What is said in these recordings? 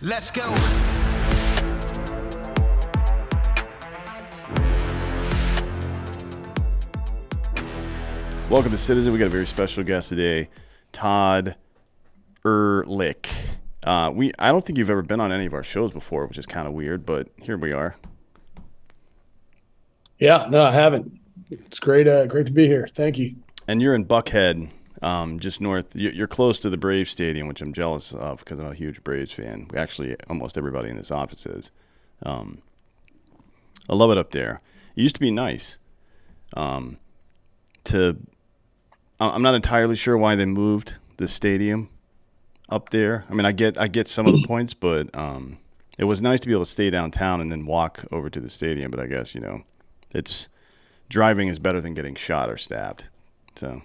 Let's go. Welcome to Citizen. We got a very special guest today, Todd Erlich. I don't think you've ever been on any of our shows before, which is kind of weird, but here we are. Yeah, no, I haven't. It's great to be here. Thank you. And you're in Buckhead, just north. You're close to the Braves Stadium, which I'm jealous of because I'm a huge Braves fan. Actually, almost everybody in this office is. I love it up there. It used to be nice. I'm not entirely sure why they moved the stadium up there. I mean, I get some of the points, but it was nice to be able to stay downtown and then walk over to the stadium. But I guess it's driving is better than getting shot or stabbed. So,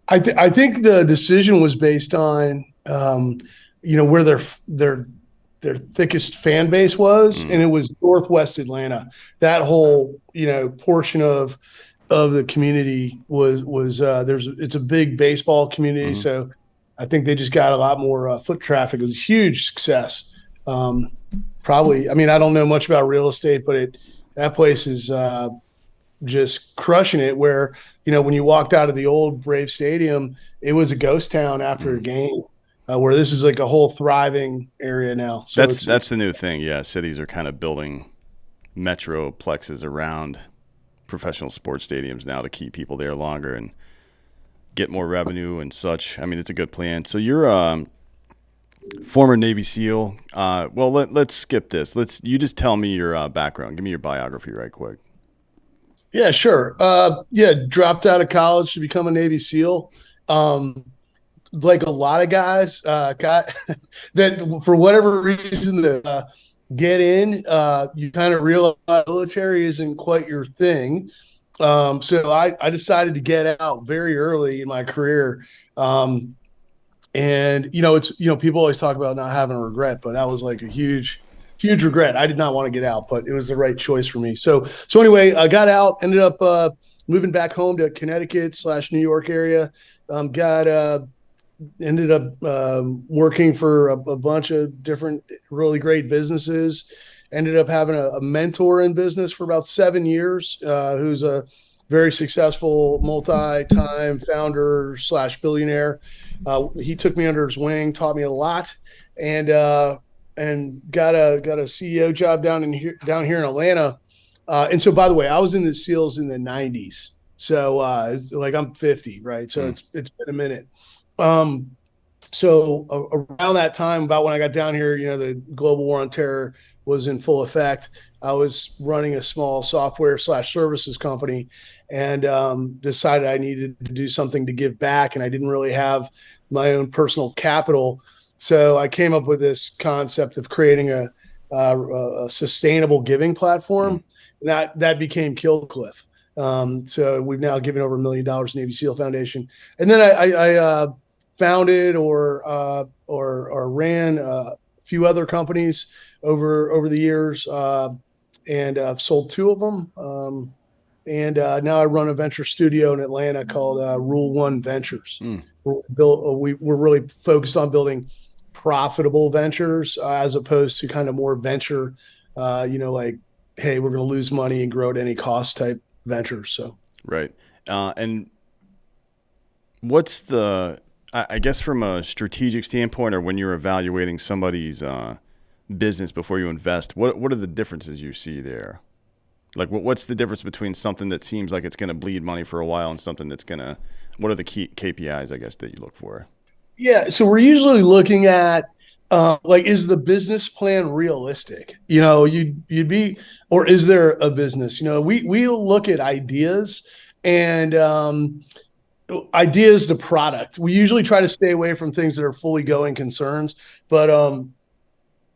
I think the decision was based on where their thickest fan base was, and it was Northwest Atlanta. That whole portion of the community was it's a big baseball community, so I think they just got a lot more foot traffic. It was a huge success. Probably, I mean, I don't know much about real estate, but that place is just crushing it. Where when you walked out of the old Brave Stadium, it was a ghost town after a game. Where this is like a whole thriving area now. So that's the new thing. Yeah, cities are kind of building metroplexes around professional sports stadiums now to keep people there longer and get more revenue and such. I mean, it's a good plan. So you're a former Navy SEAL. Well, let's skip this. You just tell me your background. Give me your biography right quick. Yeah, sure. Dropped out of college to become a Navy SEAL. Like a lot of guys, got that for whatever reason to get in. You kind of realize military isn't quite your thing. So I decided to get out very early in my career. And it's people always talk about not having a regret, but that was like a huge regret. I did not want to get out, but it was the right choice for me. So anyway, I got out, ended up moving back home to Connecticut / New York area. Ended up working for a bunch of different really great businesses. Ended up having a mentor in business for about 7 years, who's a very successful multi-time founder / billionaire. He took me under his wing, taught me a lot, and got a CEO job down here in Atlanta. And so, by the way, I was in the SEALs in the 90s. So it's like I'm 50, right? So it's been a minute. So around that time, about when I got down here, the global war on terror was in full effect. I was running a small software / services company, and decided I needed to do something to give back. And I didn't really have my own personal capital. So I came up with this concept of creating a sustainable giving platform. And that became Killcliff. So we've now given over $1 million to Navy SEAL Foundation. And then I founded or ran a few other companies over the years, and I've sold 2 of them. And now I run a venture studio in Atlanta called Rule One Ventures. We're really focused on building profitable ventures as opposed to kind of more venture, like, hey, we're going to lose money and grow at any cost type ventures. So right. And what's I guess from a strategic standpoint, or when you're evaluating somebody's business before you invest, what are the differences you see there? Like, what's the difference between something that seems like it's going to bleed money for a while and something that's what are the key KPIs, I guess, that you look for? Yeah. So we're usually looking at, is the business plan realistic? You'd be, or is there a business? We look at ideas and ideas to product. We usually try to stay away from things that are fully going concerns, but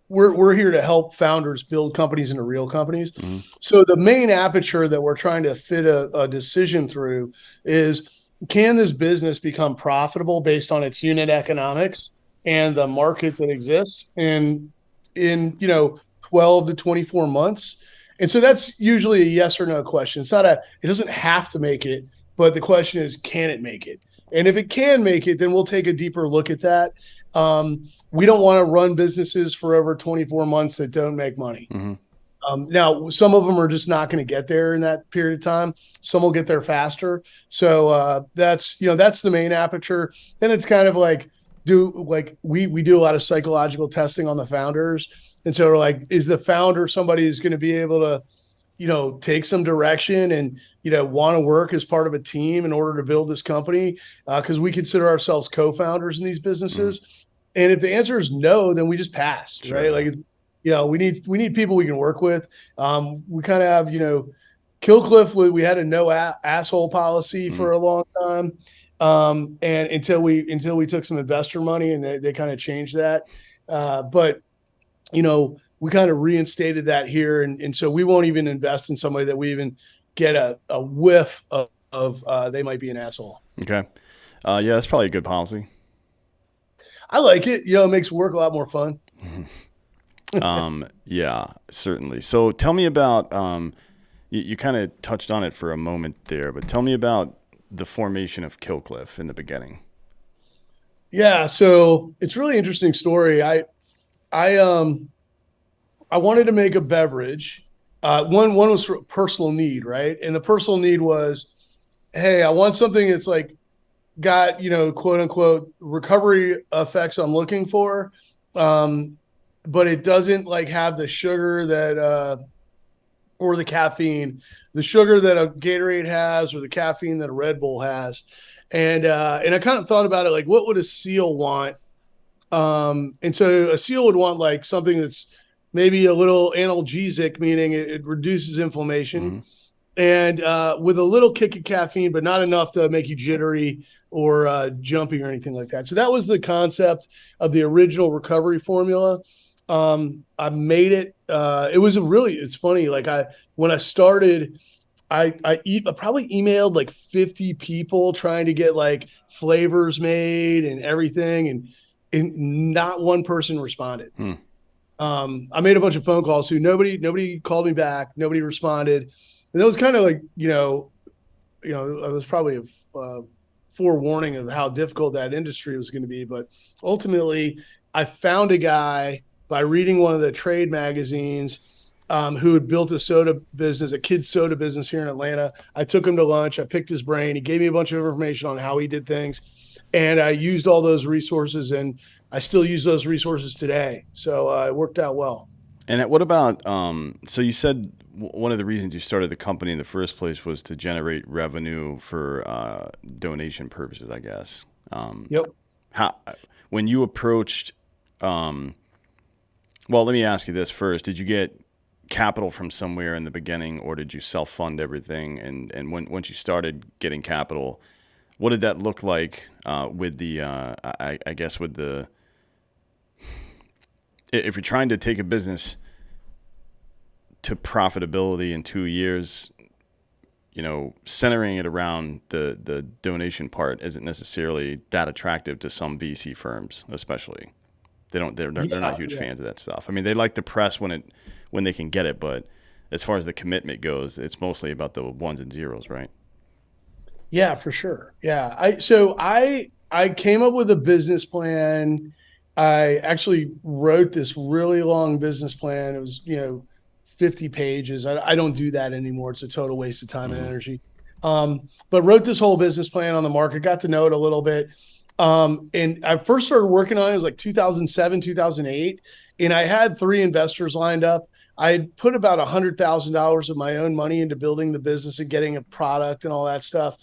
we're here to help founders build companies into real companies. So the main aperture that we're trying to fit a decision through is, can this business become profitable based on its unit economics and the market that exists in 12 to 24 months? And so that's usually a yes or no question. It doesn't have to make it, but the question is, can it make it? And if it can make it, then we'll take a deeper look at that. We don't want to run businesses for over 24 months that don't make money. Mm-hmm. Now, some of them are just not going to get there in that period of time. Some will get there faster. So that's the main aperture. Then it's kind of like we do a lot of psychological testing on the founders, and so we're like, is the founder somebody who's going to be able to take some direction and want to work as part of a team in order to build this company? Because we consider ourselves co-founders in these Mm-hmm. businesses, and if the answer is no, then we just pass, right? Sure. Like we need people we can work with. We kind of have Killcliff. We had a no asshole policy Mm-hmm. for a long time, and until we took some investor money, and they kind of changed that. But we kind of reinstated that here, and so we won't even invest in somebody that we even get a whiff of they might be an asshole. Okay. Yeah, that's probably a good policy. I like it. It makes work a lot more fun. Yeah, certainly. So tell me about you kind of touched on it for a moment there, but tell me about the formation of Killcliff in the beginning. Yeah, so it's a really interesting story. I I wanted to make a beverage. One was for personal need, right? And the personal need was, hey, I want something that's like got quote unquote recovery effects I'm looking for, um, but it doesn't like have the sugar that or the caffeine, the sugar that a Gatorade has or the caffeine that a Red Bull has. And I kind of thought about it like, what would a seal want? And so a seal would want like something that's maybe a little analgesic, meaning it reduces Mm-hmm. inflammation, and with a little kick of caffeine, but not enough to make you jittery or jumpy or anything like that. So that was the concept of the original recovery formula. I made it. It's funny. Like when I started, I probably emailed like 50 people trying to get like flavors made and everything, and not one person responded. Hmm. I made a bunch of phone calls who nobody called me back, nobody responded, and that was kind of like it was probably a forewarning of how difficult that industry was going to be. But ultimately, I found a guy by reading one of the trade magazines who had built a soda business, a kid's soda business here in Atlanta. I took him to lunch. I picked his brain. He gave me a bunch of information on how he did things, and I used all those resources, and I still use those resources today. So it worked out well. And what about so you said one of the reasons you started the company in the first place was to generate revenue for donation purposes, I guess. Um, Yep. how when you approached well, let me ask you this first. Did you get capital from somewhere in the beginning, or did you self-fund everything? And once you started getting capital, what did that look like with the I guess with the if you're trying to take a business to profitability in 2 years, centering it around the donation part isn't necessarily that attractive to some VC firms, especially. They're not Yeah. huge Yeah. fans of that stuff. I mean, they like the press when they can get it, but as far as the commitment goes, it's mostly about the ones and zeros, right? Yeah, for sure. Yeah. I came up with a business plan. I actually wrote this really long business plan. It was, 50 pages. I don't do that anymore. It's a total waste of time and Mm-hmm. energy. But wrote this whole business plan on the market, got to know it a little bit. And I first started working on it was like 2007, 2008. And I had three investors lined up. I had put about $100,000 of my own money into building the business and getting a product and all that stuff.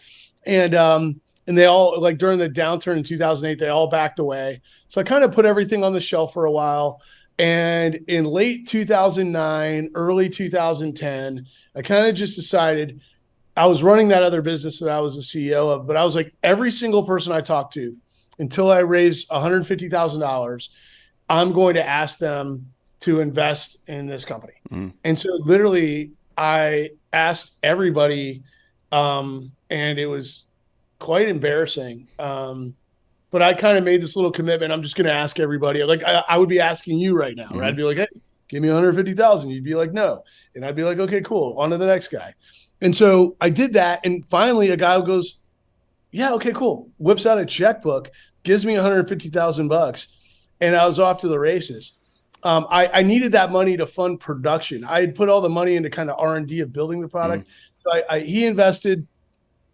And they all like during the downturn in 2008, they all backed away. So I kind of put everything on the shelf for a while. And in late 2009, early 2010, I kind of just decided I was running that other business that I was the CEO of, but I was like, every single person I talked to until I raised $150,000, I'm going to ask them to invest in this company. Mm-hmm. And so literally I asked everybody, and it was quite embarrassing. But I kind of made this little commitment. I'm just going to ask everybody. Like I would be asking you right now, right? Mm-hmm. I'd be like, hey, give me 150,000. You'd be like, no. And I'd be like, okay, cool. On to the next guy. And so I did that. And finally a guy goes, yeah, okay, cool. Whips out a checkbook, gives me 150,000 bucks. and I was off to the races. I needed that money to fund production. I had put all the money into kind of R&D of building the Mm, product. So he invested.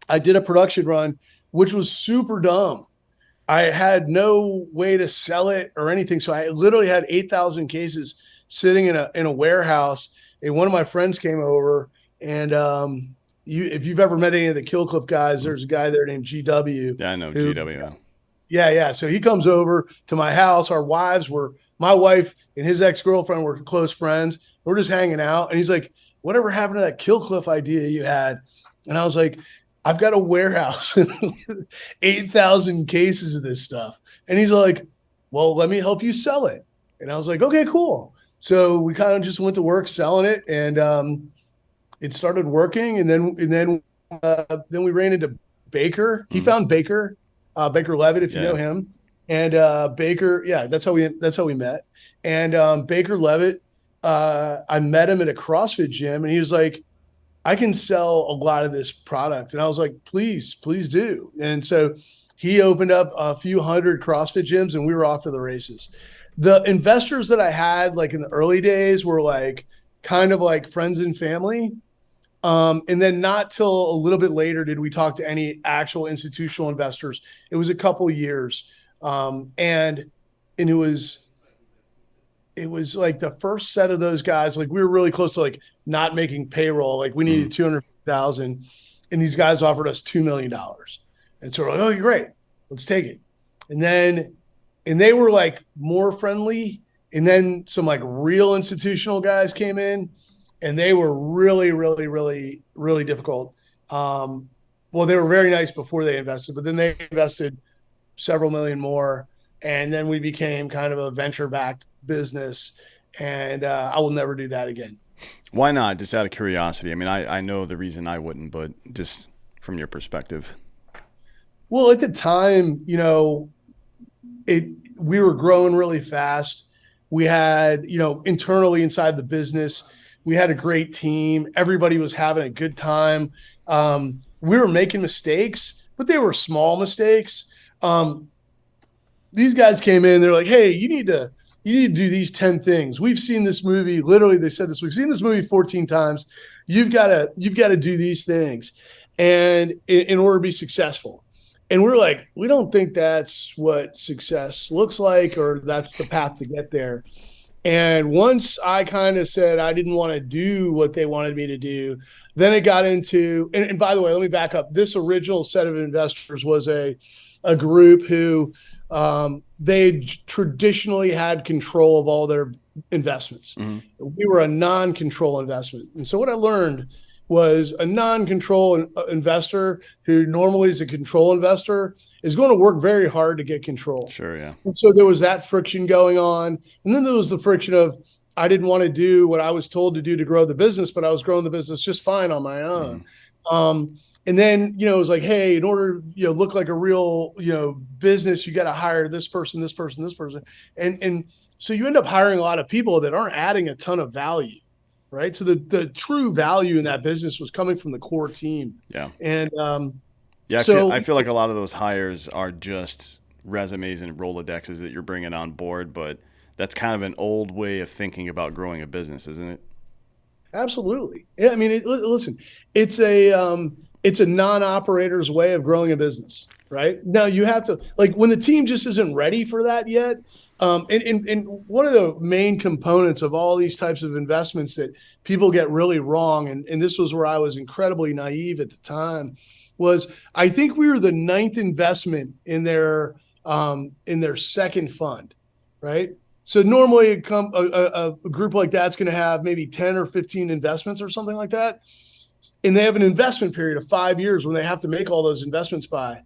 I did a production run, which was super dumb. I had no way to sell it or anything. So I literally had 8,000 cases sitting in a warehouse. And one of my friends came over, and if you've ever met any of the Kill Clip guys, mm. there's a guy there named GW Yeah, I know who, GW. yeah, yeah. So he comes over to my house. My wife and his ex-girlfriend were close friends. We're just hanging out. And he's like, whatever happened to that Kill Cliff idea you had? And I was like, I've got a warehouse, 8,000 cases of this stuff. And he's like, well, let me help you sell it. And I was like, okay, cool. So we kind of just went to work selling it, and it started working. And then we ran into Baker. He Mm, found Baker, Baker Levitt, if you know yeah. him. And Baker, yeah, that's how we met. And Baker Levitt, I met him at a CrossFit gym, and he was like, I can sell a lot of this product. And I was like, please, please do. And so he opened up a few hundred CrossFit gyms, and we were off to the races. The investors that I had like in the early days were like kind of like friends and family. And then not till a little bit later did we talk to any actual institutional investors. It was a couple years. And it was like the first set of those guys, like we were really close to like not making payroll. Like we Mm. needed 200,000, and these guys offered us $2 million. And so we're like, oh, great, let's take it. And they were like more friendly. And then some like real institutional guys came in, and they were really, really, really, really difficult. Well, they were very nice before they invested, but then they invested several million more. And then we became kind of a venture backed business. And I will never do that again. Why not? Just out of curiosity. I mean, I know the reason I wouldn't, but just from your perspective. Well, at the time, it we were growing really fast. We had, internally inside the business, we had a great team. Everybody was having a good time. We were making mistakes, but they were small mistakes. Um, these guys came in, they're like, hey, you need to do these 10 things. We've seen this movie. Literally, they said this. We've seen this movie 14 times. You've got to do these things. And in order to be successful. And we're like, we don't think that's what success looks like, or that's the path to get there. And once I kind of said I didn't want to do what they wanted me to do, then it got into, and by the way, let me back up. This original set of investors was a group who they traditionally had control of all their investments. Mm. We were a non-control investment. And so what I learned was a non-control investor who normally is a control investor is going to work very hard to get control. Sure, yeah. And so there was that friction going on. And then there was the friction of I didn't want to do what I was told to do to grow the business, but I was growing the business just fine on my own. And then, it was like, hey, in order, look like a real, business, you got to hire this person, this person, this person. And so you end up hiring a lot of people that aren't adding a ton of value. Right. So the true value in that business was coming from the core team. Yeah. And Yeah, so I feel like a lot of those hires are just resumes and Rolodexes that you're bringing on board, but that's kind of an old way of thinking about growing a business, isn't it? absolutely. Yeah, I mean, listen, it's a non-operator's way of growing a business, right? Now you have to like when the team just isn't ready for that yet. And one of the main components of all these types of investments that people get really wrong, and this was where I was incredibly naive at the time, was I think we were the ninth investment in their second fund, right? So normally a group like that's going to have maybe 10 or 15 investments or something like that. And they have an investment period of 5 years when they have to make all those investments by.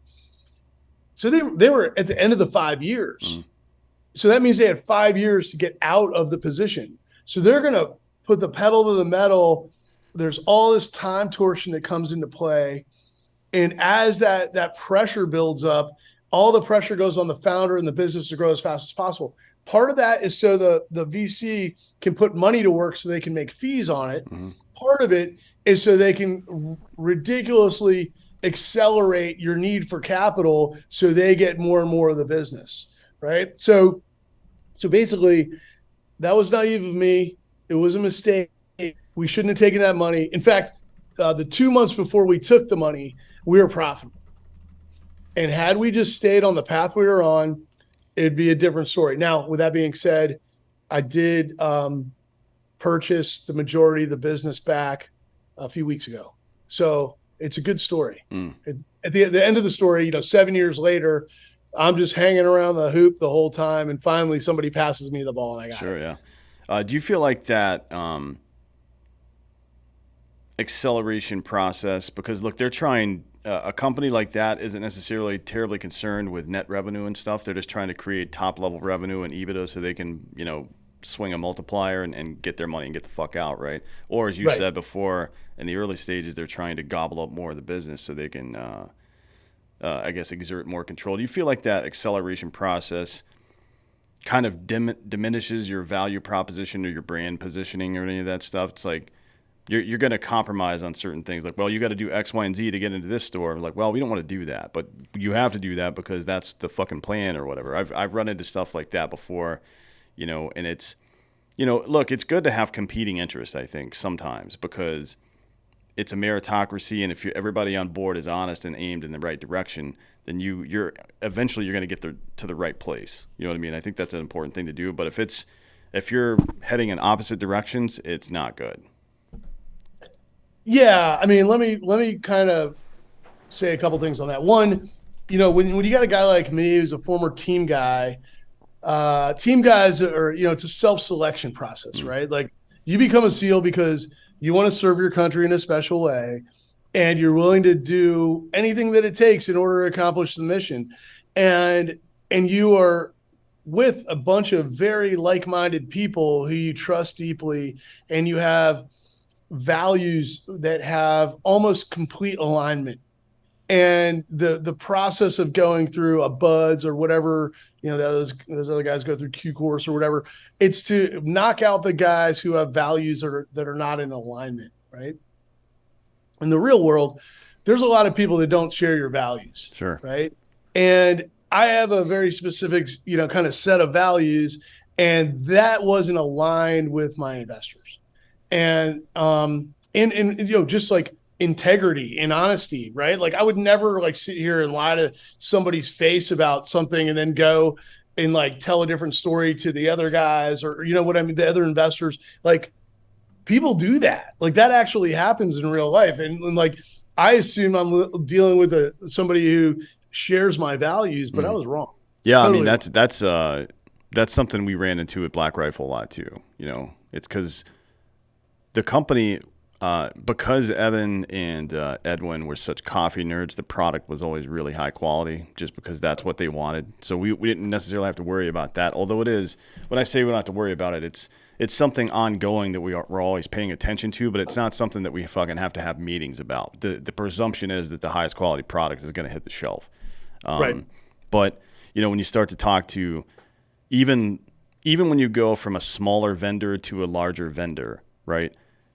So they were at the end of the 5 years. Mm. So that means they had 5 years to get out of the position. So they're going to put the pedal to the metal. There's all this time torsion that comes into play. And as that pressure builds up, all the pressure goes on the founder and the business to grow as fast as possible. Part of that is so the VC can put money to work so they can make fees on it. Mm-hmm. Part of it is so they can ridiculously accelerate your need for capital so they get more and more of the business, right? So So basically, that was naive of me. It was a mistake. We shouldn't have taken that money. In fact, the 2 months before we took the money, we were profitable. And had we just stayed on the path we were on, it'd be a different story. Now, with that being said, I did purchase the majority of the business back a few weeks ago. So it's a good story. Mm, At the end of the story, 7 years later, I'm just hanging around the hoop the whole time. And finally, somebody passes me the ball and I got it. sure, yeah. Do you feel like that acceleration process? Because look, they're trying. A company like that isn't necessarily terribly concerned with net revenue and stuff. They're just trying to create top level revenue and EBITDA so they can, swing a multiplier and get their money and get the fuck out, right? Or as you Right. said before, in the early stages, they're trying to gobble up more of the business so they can, I guess, exert more control. Do you feel like that acceleration process kind of diminishes your value proposition or your brand positioning or any of that stuff? It's like you're going to compromise on certain things. Like, well, you got to do X, Y, and Z to get into this store. Like, well, we don't want to do that, but you have to do that because that's the fucking plan or whatever. I've run into stuff like that before, and it's, look, it's good to have competing interests, I think, sometimes because it's a meritocracy, and if everybody on board is honest and aimed in the right direction, then you're eventually you're going to get to the right place. You know what I mean? I think that's an important thing to do. But if you're heading in opposite directions, it's not good. Yeah. I mean, let me kind of say a couple things on that. One, when you got a guy like me who's a former team guy, team guys are, it's a self-selection process, Mm. right? Like you become a SEAL because you want to serve your country in a special way and you're willing to do anything that it takes in order to accomplish the mission. And you are with a bunch of very like-minded people who you trust deeply, and you have values that have almost complete alignment. And the process of going through a buds or whatever, those other guys go through Q course or whatever, it's to knock out the guys who have values that are not in alignment, right? In the real world, there's a lot of people that don't share your values, Sure. right? And I have a very specific, kind of set of values, and that wasn't aligned with my investors. And just like integrity and honesty, right? Like I would never like sit here and lie to somebody's face about something and then go and like tell a different story to the other guys, or what I mean, the other investors. Like people do that. Like that actually happens in real life. And like I assume I'm dealing with somebody who shares my values, but I Mm. was wrong. Yeah, I mean Totally wrong. that's something we ran into at Black Rifle a lot too. It's because the company, because Evan and Edwin were such coffee nerds, the product was always really high quality just because that's what they wanted. So we didn't necessarily have to worry about that. Although it is, when I say we don't have to worry about it, it's something ongoing that we're always paying attention to, but it's not something that we fucking have to have meetings about. The presumption is that the highest quality product is going to hit the shelf. Right. But when you start to talk to even when you go from a smaller vendor to a larger vendor, right?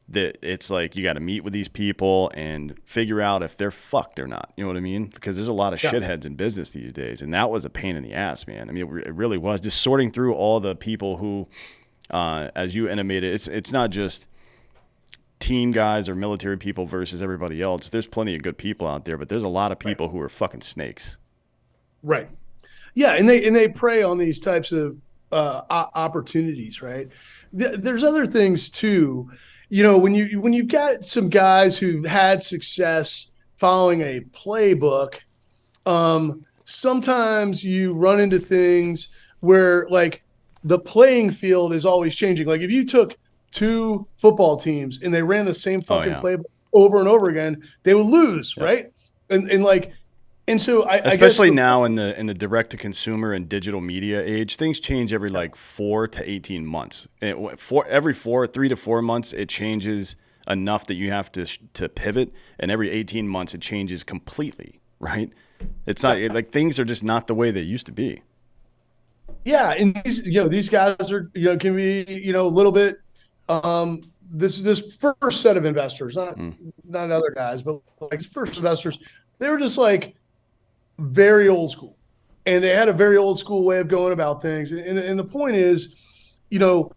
That it's like you got to meet with these people and figure out if they're fucked or not. You know what I mean? Because there's a lot of Yeah. shitheads in business these days, and that was a pain in the ass, man. I mean, it really was just sorting through all the people who, as you intimated, it's not just team guys or military people versus everybody else. There's plenty of good people out there, but there's a lot of Right. people who are fucking snakes. Right. Yeah, and they prey on these types of opportunities, right? There's other things too. When you've got some guys who've had success following a playbook, sometimes you run into things where like the playing field is always changing. Like if you took two football teams and they ran the same Oh fucking yeah. playbook over and over again, they would lose, Yep. right? And so I guess Especially the now in the direct to consumer and digital media age, things change every like 4 to 18 months. For every 3 to 4 months, it changes enough that you have to pivot, and every 18 months, it changes completely. Right? It's not like things are just not the way they used to be. yeah, and these guys are can be a little bit this first set of investors, not Mm. not other guys, but like first investors, they were just like very old school. and they had a very old school way of going about things. And the point is, you know,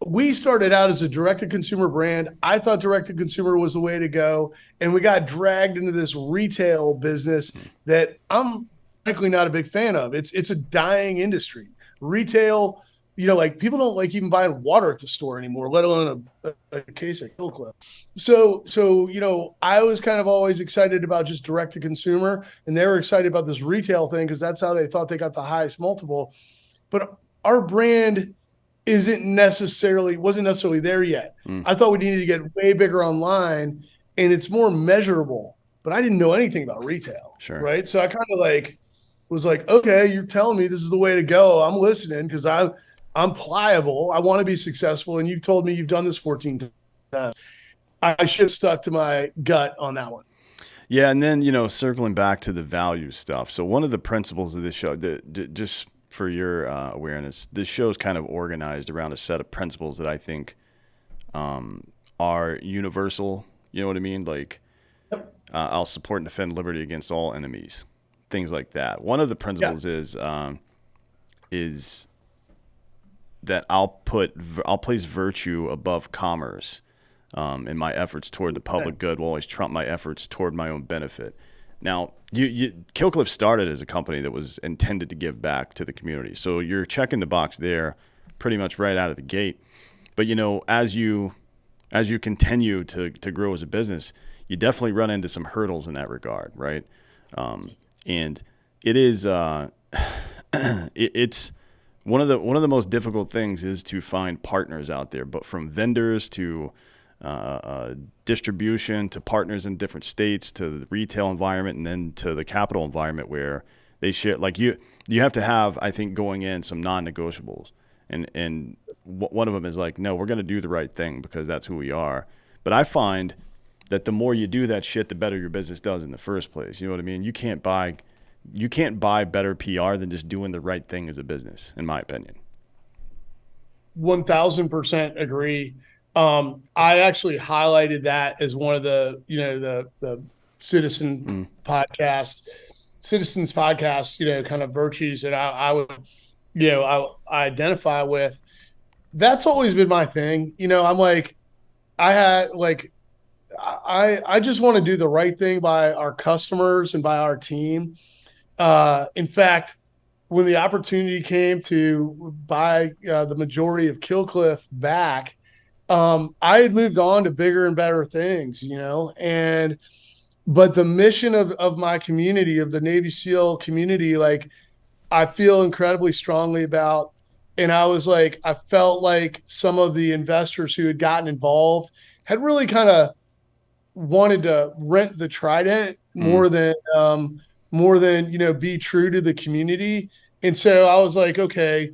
we started out as a direct to consumer brand. I thought direct to consumer was the way to go. And we got dragged into this retail business that I'm frankly not a big fan of. It's a dying industry. Retail, like people don't like even buying water at the store anymore, let alone a case of Kill Clip. So, I was kind of always excited about just direct to consumer, and they were excited about this retail thing because that's how they thought they got the highest multiple. But our brand wasn't necessarily there yet. Mm, I thought we needed to get way bigger online, and it's more measurable. But I didn't know anything about retail, sure. right? So I kind of was like, okay, you're telling me this is the way to go. I'm listening because I'm pliable. I want to be successful, and you've told me you've done this 14 times. I should have stuck to my gut on that one. Yeah, and then circling back to the value stuff. So one of the principles of this show, just for your awareness, this show is kind of organized around a set of principles that I think are universal. You know what I mean? Like, I'll support and defend liberty against all enemies, things like that. One of the Yeah. principles is that I'll place virtue above commerce in my efforts toward the public good will always trump my efforts toward my own benefit. Now, Killcliff started as a company that was intended to give back to the community, so you're checking the box there, pretty much right out of the gate. But as you continue to grow as a business, you definitely run into some hurdles in that regard, right? And it is it's one of the most difficult things is to find partners out there, but from vendors to distribution to partners in different states to the retail environment and then to the capital environment where they share. Like you have to have, I think, going in some non-negotiables, and one of them is like, no, we're going to do the right thing because that's who we are. But I find that the more you do that shit, the better your business does in the first place. You know what I mean? You can't buy better PR than just doing the right thing as a business, in my opinion. 1000% agree. I actually highlighted that as one of the citizen Mm, podcast, citizens podcast, kind of virtues that I would, I identify with. That's always been my thing. I'm like, I had like, I just want to do the right thing by our customers and by our team. In fact, when the opportunity came to buy the majority of Killcliff back, I had moved on to bigger and better things, and but the mission of my community, of the Navy SEAL community, like I feel incredibly strongly about. And I was like, I felt like some of the investors who had gotten involved had really kind of wanted to rent the Trident mm, more than be true to the community. And so I was like, okay,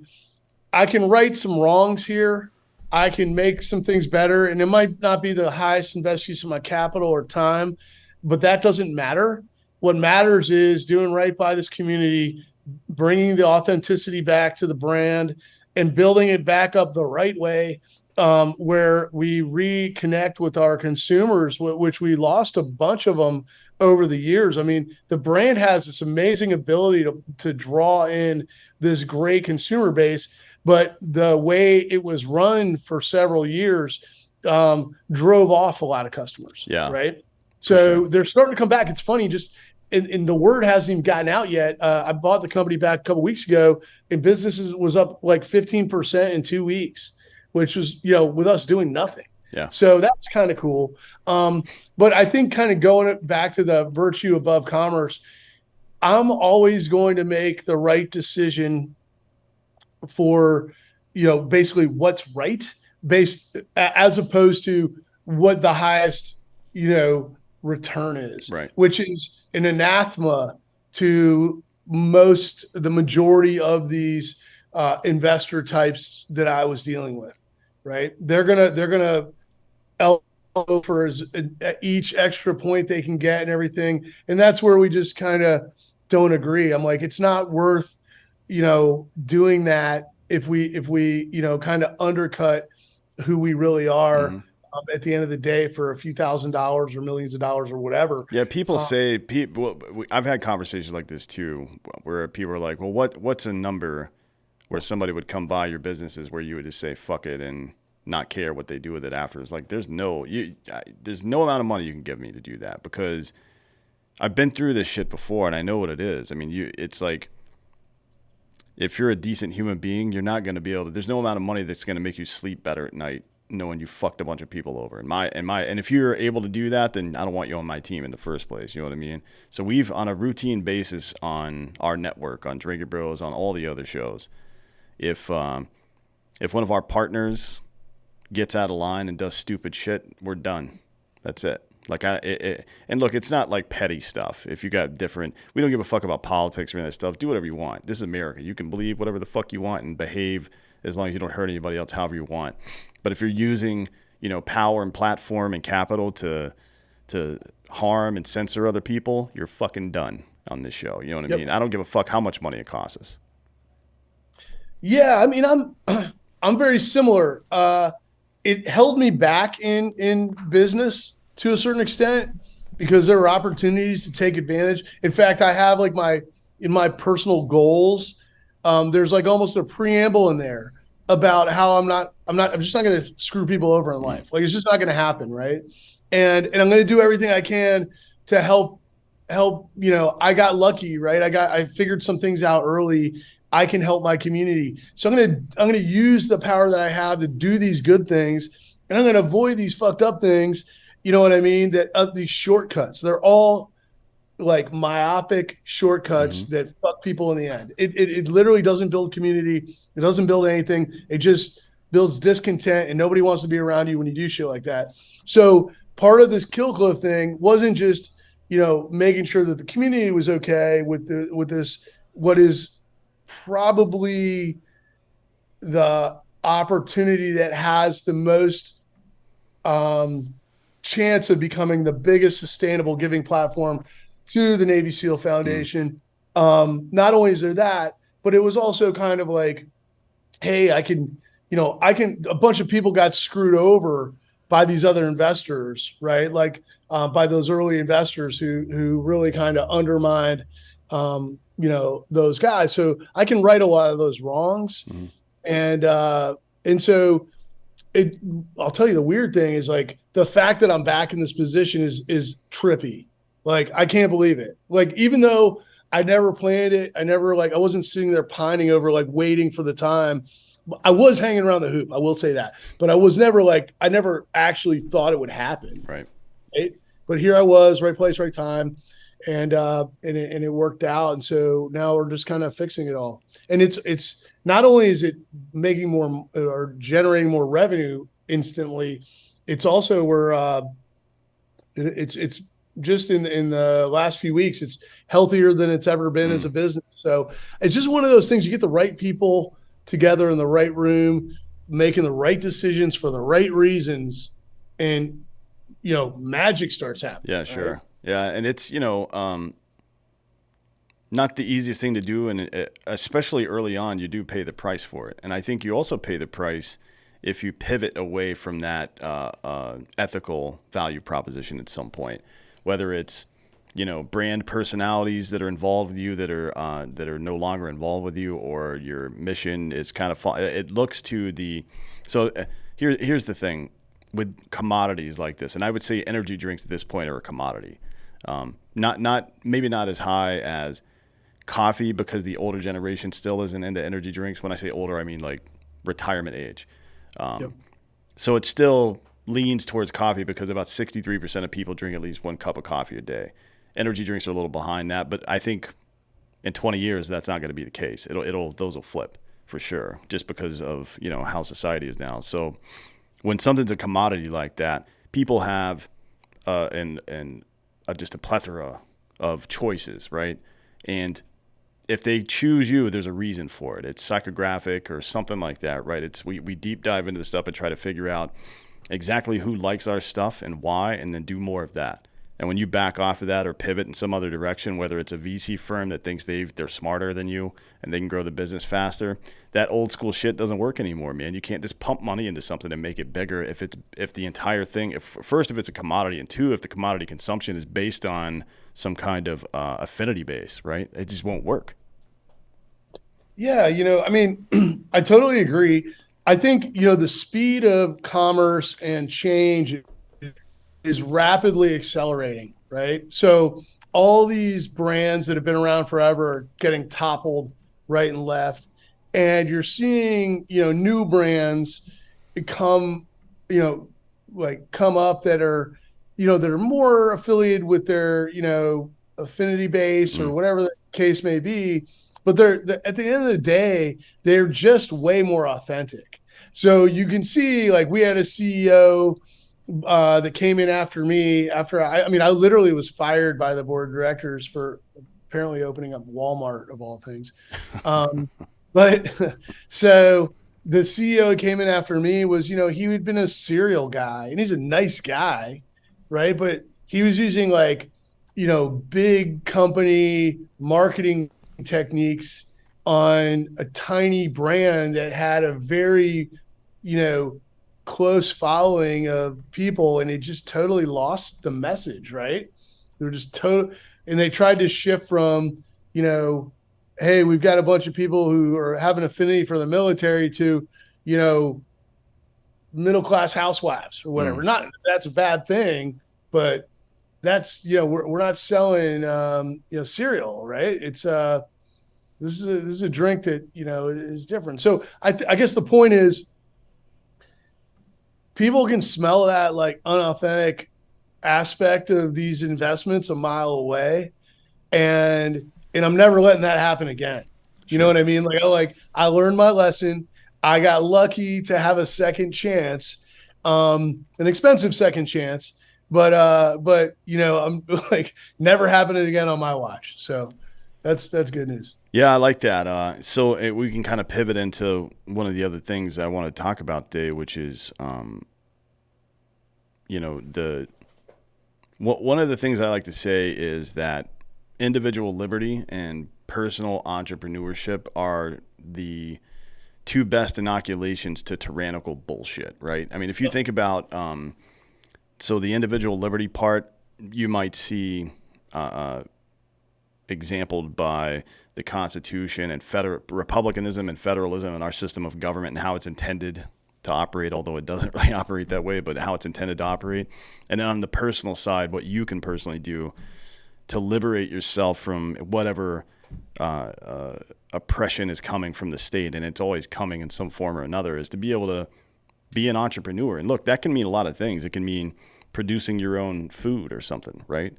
I can right some wrongs here. I can make some things better, and it might not be the highest and best use of my capital or time, but that doesn't matter. What matters is doing right by this community, bringing the authenticity back to the brand, and building it back up the right way, where we reconnect with our consumers, which we lost a bunch of them over the years. I mean, the brand has this amazing ability to draw in this great consumer base, but the way it was run for several years drove off a lot of customers, yeah, right? for sure. So they're starting to come back. It's funny, just and the word hasn't even gotten out yet. I bought the company back a couple weeks ago, and businesses was up like 15% in 2 weeks, which was with us doing nothing. Yeah. So that's kind of cool. But I think kind of going back to the virtue above commerce, I'm always going to make the right decision for basically what's right, based as opposed to what the highest return is, Right. which is an anathema to the majority of these investor types that I was dealing with. Right, they're gonna for each extra point they can get and everything, and that's where we just kind of don't agree. I'm like, it's not worth doing that if we kind of undercut who we really are. Hmm. at the end of the day for a few $1,000s or millions of dollars or whatever. Yeah, people Uh, say people. I've had conversations like this too, where people are like, "Well, what's a number where somebody would come buy your businesses where you would just say fuck it and not care what they do with it after?" It's like there's no amount of money you can give me to do that because I've been through this shit before and I know what it is. I mean, it's like if you're a decent human being, you're not going to be able to. There's no amount of money that's going to make you sleep better at night knowing you fucked a bunch of people over. And if you're able to do that, then I don't want you on my team in the first place. You know what I mean? So we've on a routine basis on our network, on Drinking Bros, on all the other shows. If one of our partners gets out of line and does stupid shit, we're done. That's it. Like and look, it's not like petty stuff. If you got different, we don't give a fuck about politics or any of that stuff. Do whatever you want. This is America. You can believe whatever the fuck you want and behave as long as you don't hurt anybody else, however you want. But if you're using, power and platform and capital to harm and censor other people, you're fucking done on this show. You know what I yep. mean? I don't give a fuck how much money it costs us. Yeah, I mean, I'm very similar. It held me back in business to a certain extent because there were opportunities to take advantage. In fact, I have like in my personal goals, there's like almost a preamble in there about how I'm just not going to screw people over in Mm, life. Like it's just not going to happen, right? And I'm going to do everything I can to help. I got lucky, right? I figured some things out early. I can help my community. So I'm gonna use the power that I have to do these good things, and I'm gonna avoid these fucked up things. You know what I mean? That these shortcuts, they're all like myopic shortcuts mm-hmm. that fuck people in the end. It literally doesn't build community. It doesn't build anything. It just builds discontent, and nobody wants to be around you when you do shit like that. So part of this kill cliff thing wasn't just making sure that the community was okay with this what is probably the opportunity that has the most um, chance of becoming the biggest sustainable giving platform to the Navy SEAL Mm, Foundation. Not only is there that, but it was also kind of like, hey, a bunch of people got screwed over by these other investors, right? Like by those early investors who really kind of undermined, those guys. So I can right a lot of those wrongs, mm, and so it. I'll tell you the weird thing is like the fact that I'm back in this position is trippy. Like I can't believe it. Like even though I never planned it, I wasn't sitting there pining over like waiting for the time. I was hanging around the hoop. I will say that, but I never actually thought it would happen. right. Right? But here I was, right place, right time, and it worked out. And so now we're just kind of fixing it all. And it's not only is it making more or generating more revenue instantly, it's also where it's just in the last few weeks, it's healthier than it's ever been as Mm. a business. So it's just one of those things. You get the right people together in the right room, making the right decisions for the right reasons, and magic starts happening. Yeah, Right? sure. Yeah, and it's not the easiest thing to do, and especially early on, you do pay the price for it. And I think you also pay the price if you pivot away from that ethical value proposition at some point, whether it's brand personalities that are involved with you that are no longer involved with you, or your mission is kind of it looks to the so here's the thing with commodities like this, and I would say energy drinks at this point are a commodity. Not maybe not as high as coffee because the older generation still isn't into energy drinks. When I say older, I mean like retirement age. Yep. So it still leans towards coffee because about 63% of people drink at least one cup of coffee a day. Energy drinks are a little behind that, but I think in 20 years that's not going to be the case. Those will flip for sure, just because of how society is now. So when something's a commodity like that, people have just a plethora of choices, right? And if they choose you, there's a reason for it. It's psychographic or something like that, right? It's we deep dive into the stuff and try to figure out exactly who likes our stuff and why, and then do more of that. And when you back off of that or pivot in some other direction, whether it's a VC firm that thinks they're smarter than you and they can grow the business faster, that old school shit doesn't work anymore, man. You can't just pump money into something and make it bigger if the entire thing, if it's a commodity, and two, if the commodity consumption is based on some kind of affinity base, right? It just won't work. Yeah, I mean, I totally agree. I think, the speed of commerce and change is rapidly accelerating, right? So all these brands that have been around forever are getting toppled right and left. And you're seeing, new brands come, you know, come up that are, that are more affiliated with their, affinity base or Mm. whatever the case may be. But at the end of the day, they're just way more authentic. So you can see, like, we had a CEO that came in after me. I mean, I literally was fired by the board of directors for apparently opening up Walmart of all things. Um, but so the CEO came in after me was, he had been a cereal guy and he's a nice guy, right? But he was using like, big company marketing techniques on a tiny brand that had a very, you know, close following of people, and it just totally lost the message, right? They were just total, and they tried to shift from, hey, we've got a bunch of people who are having affinity for the military to, you know, middle class housewives or whatever. Mm. Not that's a bad thing, but that's we're not selling cereal, right? It's this is a drink that is different. So I guess the point is people can smell that like unauthentic aspect of these investments a mile away, and I'm never letting that happen again. You know Sure. what I mean? I learned my lesson. I got lucky to have a second chance, an expensive second chance, but I'm like never happening again on my watch. So that's good news. Yeah, I like that. We can kind of pivot into one of the other things I want to talk about today, which is, the one of the things I like to say is that individual liberty and personal entrepreneurship are the two best inoculations to tyrannical bullshit, right? I mean, if you think about, so the individual liberty part, you might see exampled by the Constitution and republicanism and federalism and our system of government and how it's intended to operate, although it doesn't really operate that way, but how it's intended to operate. And then on the personal side, what you can personally do to liberate yourself from whatever oppression is coming from the state, and it's always coming in some form or another, is to be able to be an entrepreneur. And look, that can mean a lot of things. It can mean producing your own food or something, right?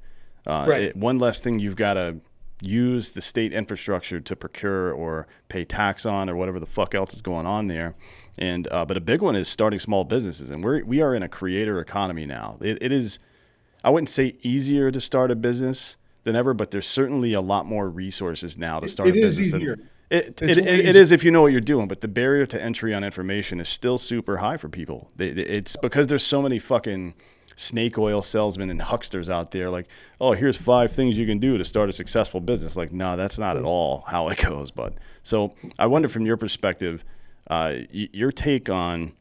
Right. One less thing you've got to use the state infrastructure to procure or pay tax on or whatever the fuck else is going on there. And but a big one is starting small businesses. And we are in a creator economy now. It is, I wouldn't say easier to start a business than ever, but there's certainly a lot more resources now to start a It is business. easier. And it, It's it, way it is if you know what you're doing, but the barrier to entry on information is still super high for people. It's because there's so many fucking snake oil salesmen and hucksters out there like, oh, here's 5 things you can do to start a successful business. Like, no, that's not at all how it goes. But so I wonder from your perspective, your take on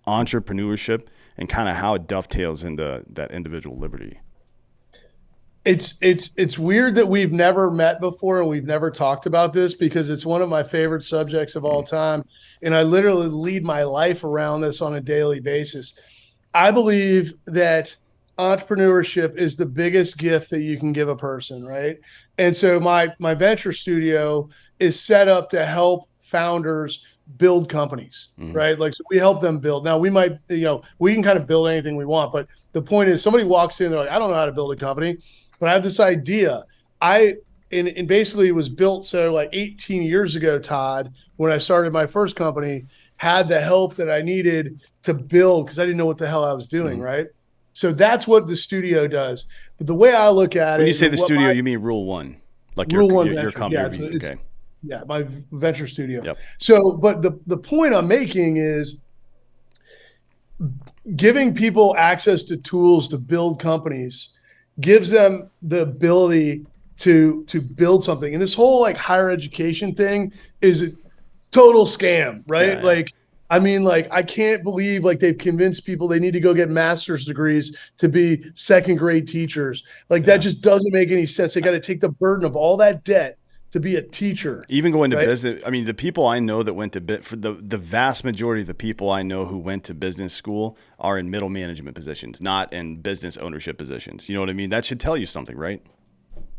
entrepreneurship and kind of how it dovetails into that individual liberty. It's weird that we've never met before and we've never talked about this because it's one of my favorite subjects of all time, and I literally lead my life around this on a daily basis. I believe that entrepreneurship is the biggest gift that you can give a person, right? And so my venture studio is set up to help founders build companies, Mm-hmm. right? Like, so we help them build. Now we might, we can kind of build anything we want, but the point is somebody walks in, they're like, I don't know how to build a company, but I have this idea. And basically it was built so like 18 years ago, Todd, when I started my first company, had the help that I needed to build because I didn't know what the hell I was doing, Mm-hmm. right? So that's what the studio does. But the way I look at When it, you say and the what studio, my you mean Rule One, like Rule One your Venture, yeah, company. Okay. yeah, my venture studio. Yep. So, but the point I'm making is giving people access to tools to build companies gives them the ability to build something. And this whole like higher education thing is a total scam, Yeah, right? yeah. Like, I mean, like, I can't believe like they've convinced people they need to go get master's degrees to be second grade teachers. Like that Yeah. just doesn't make any sense. They got to take the burden of all that debt to be a teacher, Even going to right? business, I mean, the people I know that went to for the vast majority of the people I know who went to business school are in middle management positions, not in business ownership positions. You know what I mean? That should tell you something, right?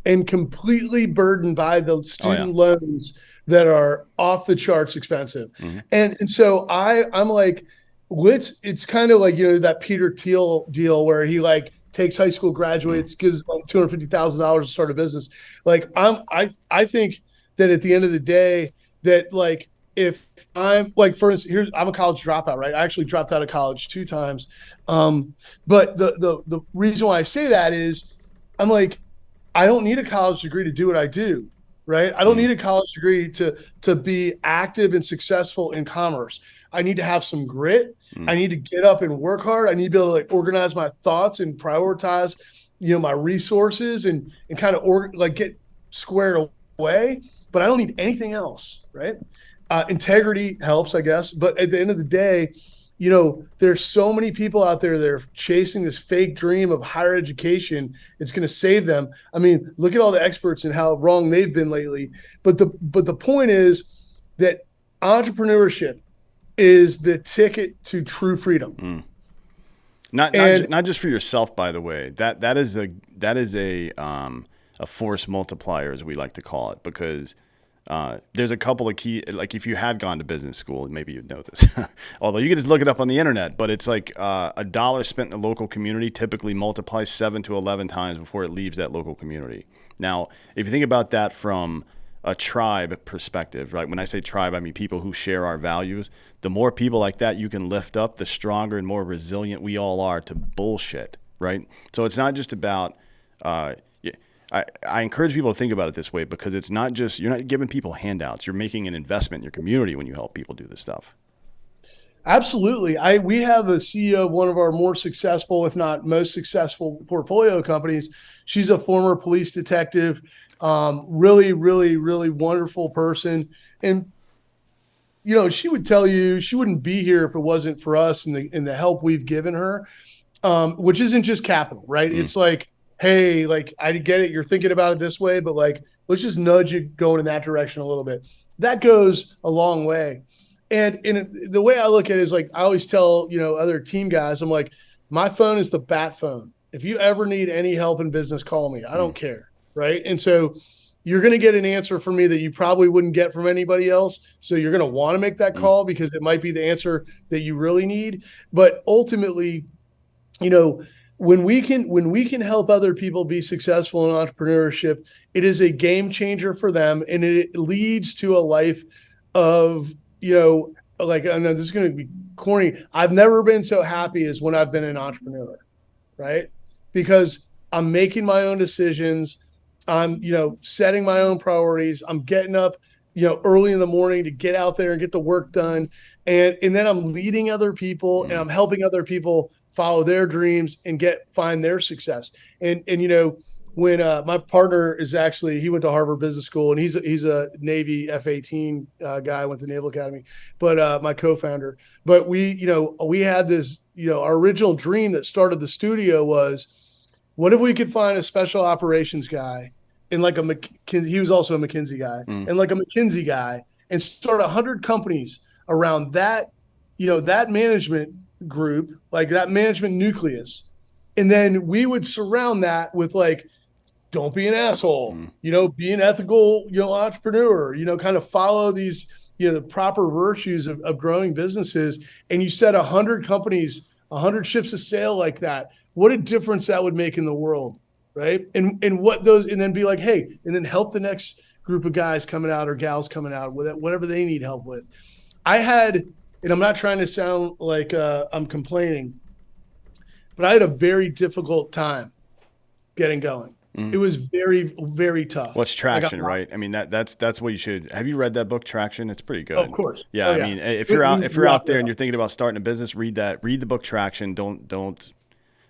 And completely burdened by the Oh yeah. student loans that are off the charts expensive. Hmm. And so I'm like, it's kind of like, that Peter Thiel deal where he like takes high school Mm. graduates, gives like $250,000 to start a business. Like I think that at the end of the day, that like if I'm like, for instance, I'm a college dropout, right? I actually dropped out of college 2 times. But the reason why I say that is I'm like, I don't need a college degree to do what I do, right? I don't Mm. need a college degree to be active and successful in commerce. I need to have some grit. I Mm. need to get up and work hard. I need to be able to like organize my thoughts and prioritize, my resources and kind of like get squared away. But I don't need anything else, right? Integrity helps, I guess. But at the end of the day, there's so many people out there that are chasing this fake dream of higher education. It's going to save them. I mean, look at all the experts and how wrong they've been lately. But the point is that entrepreneurship is the ticket to true freedom. Mm. Not And not just for yourself, by the way. That is a force multiplier, as we like to call it, because there's a couple of key. Like if you had gone to business school, maybe you'd know this. Although you can just look it up on the internet, but it's like a dollar spent in the local community typically multiplies 7 to 11 times before it leaves that local community. Now, if you think about that from a tribe perspective, right? When I say tribe, I mean people who share our values. The more people like that you can lift up, the stronger and more resilient we all are to bullshit, right? So it's not just about. Uh, I encourage people to think about it this way because it's not just you're not giving people handouts. You're making an investment in your community when you help people do this stuff. absolutely, we have a CEO of one of our more successful, if not most successful, portfolio companies. She's a former police detective. Really, really, really wonderful person. And she would tell you she wouldn't be here if it wasn't for us and the help we've given her, which isn't just capital, right? Mm. It's like, hey, like I get it, you're thinking about it this way, but like let's just nudge you going in that direction a little bit. That goes a long way. And in the way I look at it is like I always tell other team guys, I'm like, my phone is the bat phone. If you ever need any help in business, call me. I Mm. don't care, right? And so you're going to get an answer from me that you probably wouldn't get from anybody else. So you're going to want to make that Mm. call because it might be the answer that you really need. But ultimately, you know, when we can help other people be successful in entrepreneurship, it is a game changer for them, and it leads to a life of like I know this is going to be corny. I've never been so happy as when I've been an entrepreneur, right? Because I'm making my own decisions. I'm, setting my own priorities. I'm getting up, early in the morning to get out there and get the work done. And then I'm leading other people and Mm. I'm helping other people follow their dreams and find their success. And when my partner is actually he went to Harvard Business School and he's a Navy F-18 guy, went to Naval Academy, but my co-founder. But we had this, our original dream that started the studio was, what if we could find a special operations guy and like he was also a McKinsey guy Mm. and like a McKinsey guy and start 100 companies around that, that management group, like that management nucleus. And then we would surround that with like, don't be an asshole, Mm. be an ethical, entrepreneur, kind of follow these, the proper virtues of growing businesses. And you set 100 companies, 100 ships of sail like that. What a difference that would make in the world. Right. And what those, and then be like, hey, and then help the next group of guys coming out or gals coming out with whatever they need help with. And I'm not trying to sound like I'm complaining, but I had a very difficult time getting going. It Mm. was very, very Well, tough. it's I got traction, right? I mean that's what you should. Have you read that book, Traction? It's pretty oh, of good. course. Yeah, Oh I yeah. mean, if We, you're out we if you're rocked out it there and out. you're thinking about starting a business, read that. Read the book Traction. Don't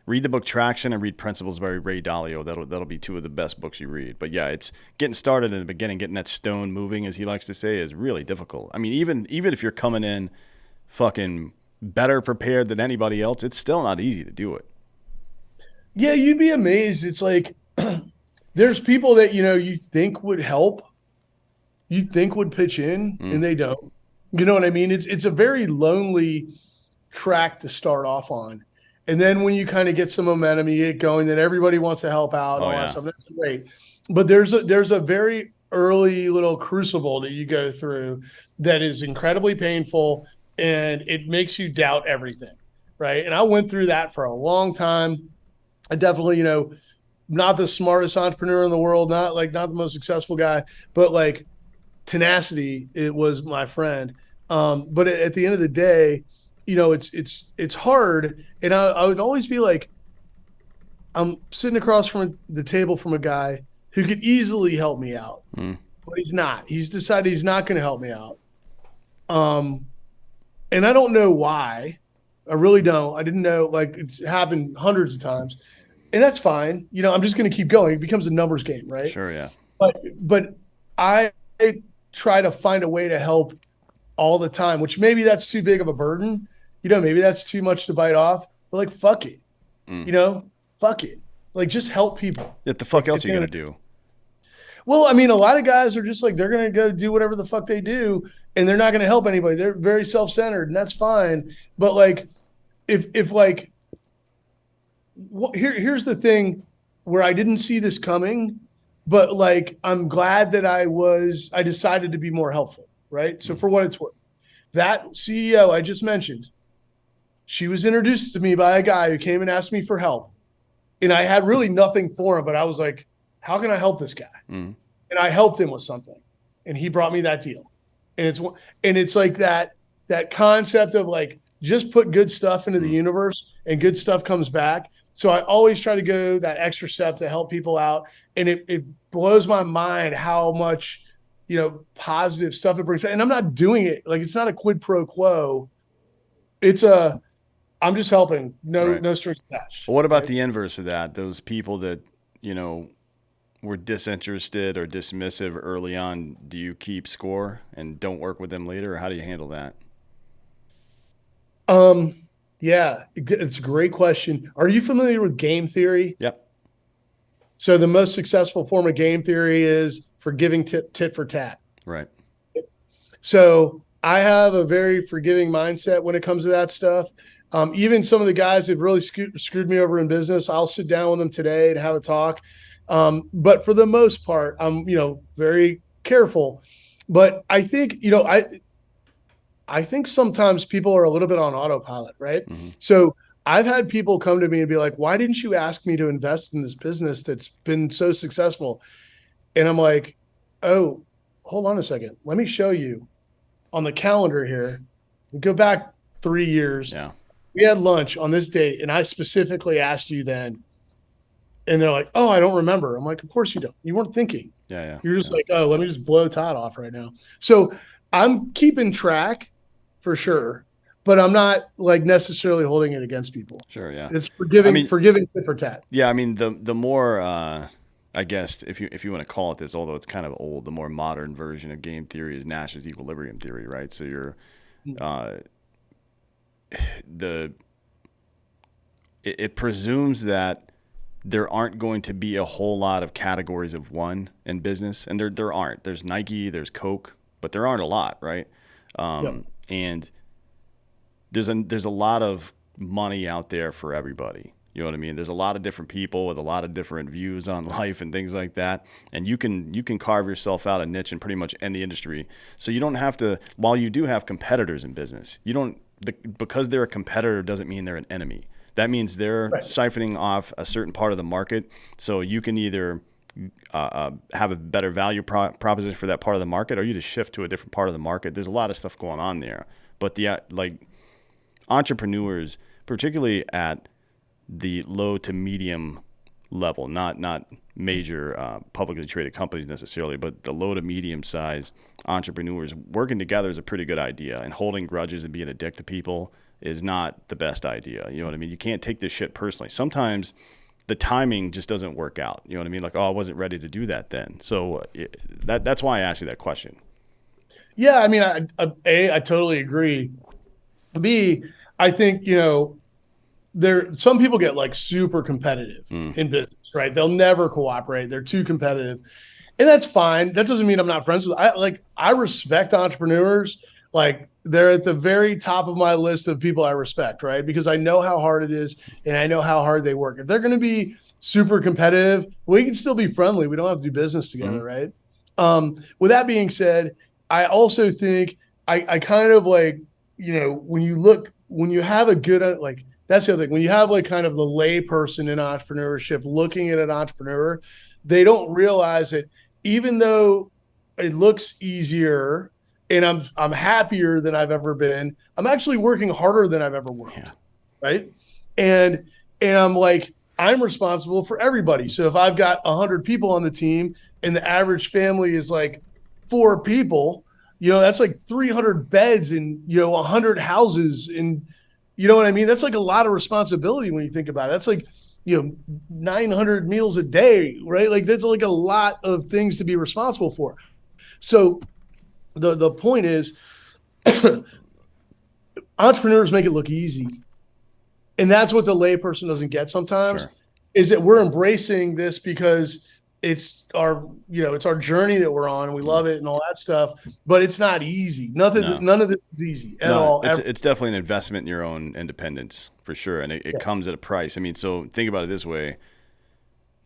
Read the book Traction and read Principles by Ray Dalio. That'll be two of the best books you read. But yeah, it's getting started in the beginning, getting that stone moving, as he likes to say, is really difficult. I mean, even if you're coming in fucking better prepared than anybody else, it's still not easy to do it. Yeah, you'd be amazed. It's like there's people that you think would help, you think would pitch in, Mm. and they don't. You know what I mean? It's a very lonely track to start off on. And then when you kind of get some momentum, you get going, then everybody wants to help out and Oh all that yeah. stuff. That's great. But there's a very early little crucible that you go through that is incredibly painful, and it makes you doubt everything. Right. And I went through that for a long time. I definitely, not the smartest entrepreneur in the world, not the most successful guy, but like tenacity, it was my friend. But at the end of the day, it's hard. And I would always be like, I'm sitting across from the table from a guy who could easily help me out, Mm. but he's not. He's decided he's not going to help me out. Um, and I don't know why. I really don't. I didn't know. Like, it's happened hundreds of times, and that's fine. I'm just going to keep going. It becomes a numbers game, right? Sure. Yeah. But I try to find a way to help all the time, which maybe that's too big of a burden. Maybe that's too much to bite off. But like, fuck it. Mm. Fuck it. Like, just help people. What the fuck Like, else are you gonna do? well, I mean, a lot of guys are just like, they're going to go do whatever the fuck they do, and they're not going to help anybody. They're very self-centered, and that's fine. But like, if like, here's the thing where I didn't see this coming, but like, I'm glad that I decided to be more helpful. Right. So for what it's worth, that CEO I just mentioned, she was introduced to me by a guy who came and asked me for help. And I had really nothing for him, but I was like, how can I help this guy? Mm. And I helped him with something, and he brought me that deal. And it's like that concept of like, just put good stuff into the universe and good stuff comes back. So I always try to go that extra step to help people out. And it blows my mind how much, positive stuff it brings. And I'm not doing it. Like, it's not a quid pro quo. I'm just helping. No, Right. no strings attached. Well, what about Right? the inverse of that? Those people that you know were disinterested or dismissive early on. Do you keep score and don't work with them later, or how do you handle that? Yeah, it's a great question. Are you familiar with game theory? Yep. So the most successful form of game theory is forgiving tit for tat. Right. So I have a very forgiving mindset when it comes to that stuff. Even some of the guys that have really screwed me over in business, I'll sit down with them today and have a talk. But for the most part, I'm, very careful. But I think, I think sometimes people are a little bit on autopilot, right? Mm-hmm. So I've had people come to me and be like, why didn't you ask me to invest in this business that's been so successful? And I'm like, oh, hold on a second. Let me show you on the calendar here. We go back 3 years. Yeah. We had lunch on this date, and I specifically asked you then. And they're like, oh, I don't remember. I'm like, of course you don't. You weren't thinking. Yeah. Yeah. You're just Yeah. like, oh, let me just blow Todd off right now. So I'm keeping track for sure, but I'm not like necessarily holding it against people. Sure. Yeah. It's forgiving, I mean, forgiving tit for tat. yeah. I mean, the more I guess if you want to call it this, although it's kind of old, the more modern version of game theory is Nash's equilibrium theory, right? So you're uh, the it presumes that there aren't going to be a whole lot of categories of one in business, and there aren't. There's Nike, there's Coke, but there aren't a lot, right? Yep. And there's a lot of money out there for everybody. You know what I mean? There's a lot of different people with a lot of different views on life and things like that. And you can carve yourself out a niche in pretty much any industry. So you don't have to. While you do have competitors in business, you don't because they're a competitor doesn't mean they're an enemy. That means they're Right. siphoning off a certain part of the market. So you can either have a better value proposition for that part of the market, or you just shift to a different part of the market. There's a lot of stuff going on there. But the like entrepreneurs, particularly at the low to medium level, not major publicly traded companies necessarily, but the low to medium size entrepreneurs working together is a pretty good idea. And holding grudges and being a dick to people, is not the best idea. You know what I mean? You can't take this shit personally. Sometimes the timing just doesn't work out. You know what I mean? Like, oh, I wasn't ready to do that then. So that's why I asked you that question. Yeah, I mean, I totally agree. B, I think, there some people get like super competitive Mm, in business, right? They'll never cooperate. They're too competitive. And that's fine. That doesn't mean I'm not friends with. I respect entrepreneurs. Like they're at the very top of my list of people I respect, right? Because I know how hard it is and I know how hard they work. If they're going to be super competitive, we can still be friendly. We don't have to do business mm, together, right? With that being said, I also think I kind of like, when you have a good, like, that's the other thing. When you have like kind of the lay person in entrepreneurship looking at an entrepreneur, they don't realize that even though it looks easier and I'm happier than I've ever been, I'm actually working harder than I've ever yeah. worked. Right. And I'm like, I'm responsible for everybody. So if I've got 100 people on the team and the average family is like 4 people, that's like 300 beds and, 100 houses. And you know what I mean? That's like a lot of responsibility when you think about it. That's like, 900 meals a day, right? Like that's like a lot of things to be responsible for. So the point is, entrepreneurs make it look easy, and that's what the layperson doesn't get sometimes. Sure. Is that we're embracing this because it's our journey that we're on, and we Mm. love it and all that stuff. But it's not easy. No. None of this is easy at No, all. it's definitely an investment in your own independence for sure, and it Yeah. comes at a price. I mean, so think about it this way: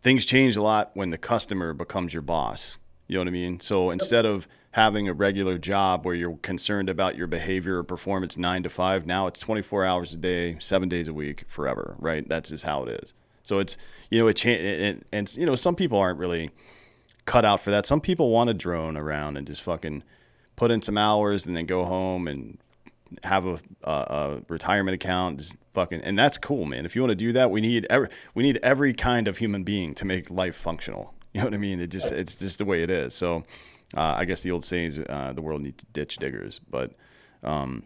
things change a lot when the customer becomes your boss. You know what I mean? So instead of having a regular job where you're concerned about your behavior or performance 9 to 5, now it's 24 hours a day, 7 days a week, forever. Right? That's just how it is. So it's and some people aren't really cut out for that. Some people want to drone around and just fucking put in some hours and then go home and have a retirement account, just fucking, and that's cool, man. If you want to do that, we need every kind of human being to make life functional. You know what I mean? It's just the way it is. So, I guess the old saying is, the world needs ditch diggers, but um,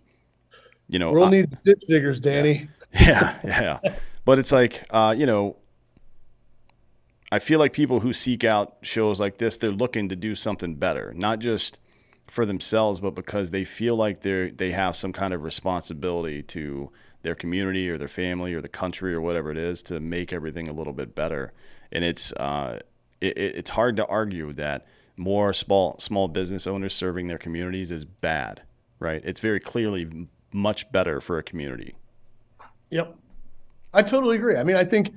you know, World needs ditch diggers, yeah, Danny. yeah. But it's like, I feel like people who seek out shows like this, they're looking to do something better, not just for themselves, but because they feel like they have some kind of responsibility to their community or their family or the country or whatever it is to make everything a little bit better. And it's hard to argue that more small business owners serving their communities is bad, right? It's very clearly much better for a community. Yep, I totally agree. I mean, I think